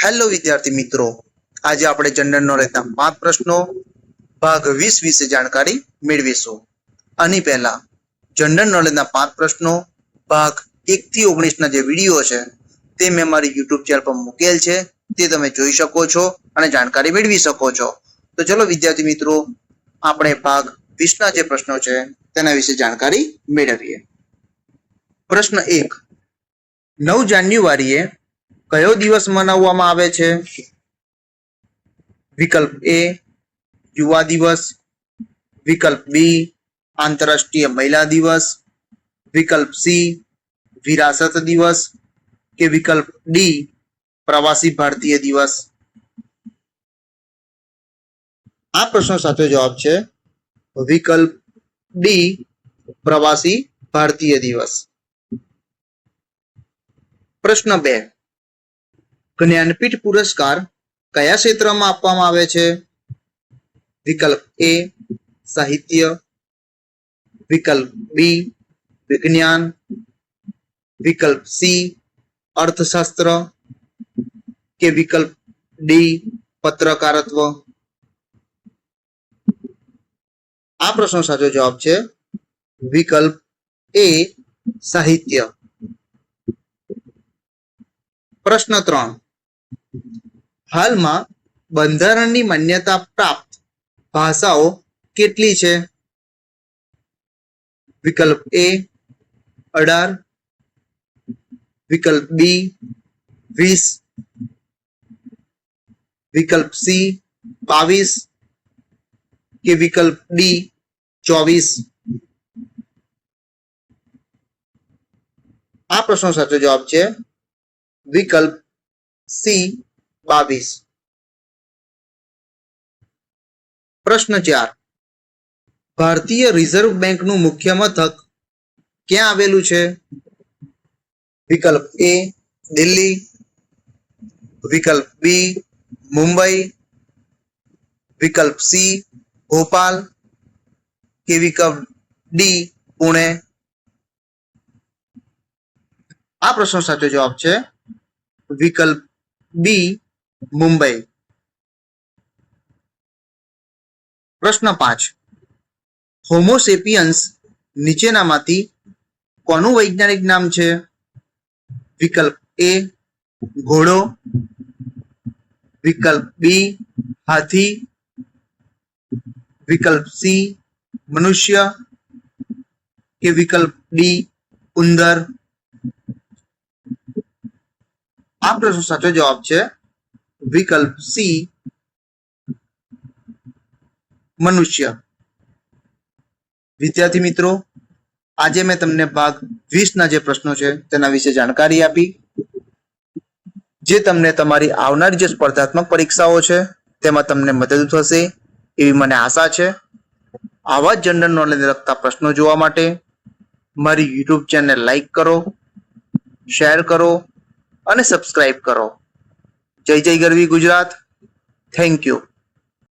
Hello વિદ્યાર્થી મિત્રો, આજે આપણે જનરલ નોલેજના 5 પ્રશ્નો ભાગ 20 વિશે જાણકારી મેળવીશું. આની પહેલા જનરલ નોલેજના 5 પ્રશ્નો ભાગ 1 થી 19 ના જે વિડીયો છે તે મેં મારી YouTube ચેનલ પર મૂકેલ છે, તે તમે જોઈ શકો છો અને જાણકારી મેળવી શકો છો. તો ચલો વિદ્યાર્થી મિત્રો, આપણે ભાગ 20 ના જે પ્રશ્નો છે તેના વિશે જાણકારી મેળવીએ. પ્રશ્ન 1. 9 જાન્યુઆરીએ કયો દિવસ મનાવવામાં આવે છે? વિકલ્પ એ યુવા દિવસ, વિકલ્પ બી આંતરરાષ્ટ્રીય મહિલા દિવસ, વિકલ્પ સી વિરાસત દિવસ કે વિકલ્પ ડી પ્રવાસી ભારતીય દિવસ. આ પ્રશ્નો સાચો જવાબ છે વિકલ્પ ડી પ્રવાસી ભારતીય દિવસ. પ્રશ્ન 2. જ્ઞાનપીઠ પુરસ્કાર કયા ક્ષેત્રમાં આપવામાં આવે છે? વિકલ્પ એ સાહિત્ય, વિકલ્પ બી વિજ્ઞાન, વિકલ્પ સી અર્થશાસ્ત્ર કે વિકલ્પ ડી પત્રકારત્વ. આ પ્રશ્નો સાચો જવાબ છે વિકલ્પ એ સાહિત્ય. પ્રશ્ન 3. હાલમાં બંધારણની માન્યતા પ્રાપ્ત ભાષાઓ કેટલી છે? વિકલ્પ એ 18, વિકલ્પ બી 20, વિકલ્પ સી 22 કે વિકલ્પ ડી 24. આ પ્રશ્નો સાચો જવાબ છે વિકલ્પ સી 22. પ્રશ્ન 4. ભારતીય રિઝર્વ બેંકનું મુખ્ય મથક ક્યાં આવેલું છે? વિકલ્પ એ દિલ્હી, વિકલ્પ બી મુંબઈ, વિકલ્પ સી ભોપાલ કે વિકલ્પ ડી પુણે. આ પ્રશ્નો સાચો જવાબ છે વિકલ્પ બી મુંબઈ. પ્રશ્ન 5. હોમોસેપિયન્સ નીચેનામાંથી કોનું વૈજ્ઞાનિક નામ છે? વિકલ્પ એ ઘોડો, વિકલ્પ બી હાથી, વિકલ્પ સી મનુષ્ય કે વિકલ્પ ડી ઉંદર. આ પ્રશ્નો સાચો જવાબ છે વિકલ્પ સી મનુષ્ય. વિદ્યાર્થી મિત્રો, આજે મેં તમને ભાગ 20 ના જે પ્રશ્નો છે તેના વિશે જાણકારી આપી, જે તમને તમારી આવનારી જે સ્પર્ધાત્મક પરીક્ષાઓ છે તેમાં તમને મદદ થશે એવી મને આશા છે. આવા જ જનરલ નોલેજને લગતા પ્રશ્નો જોવા માટે મારી YouTube ચેનલને લાઈક કરો, શેર કરો અને સબસ્ક્રાઇબ કરો. જય જય ગરવી ગુજરાત. Thank you.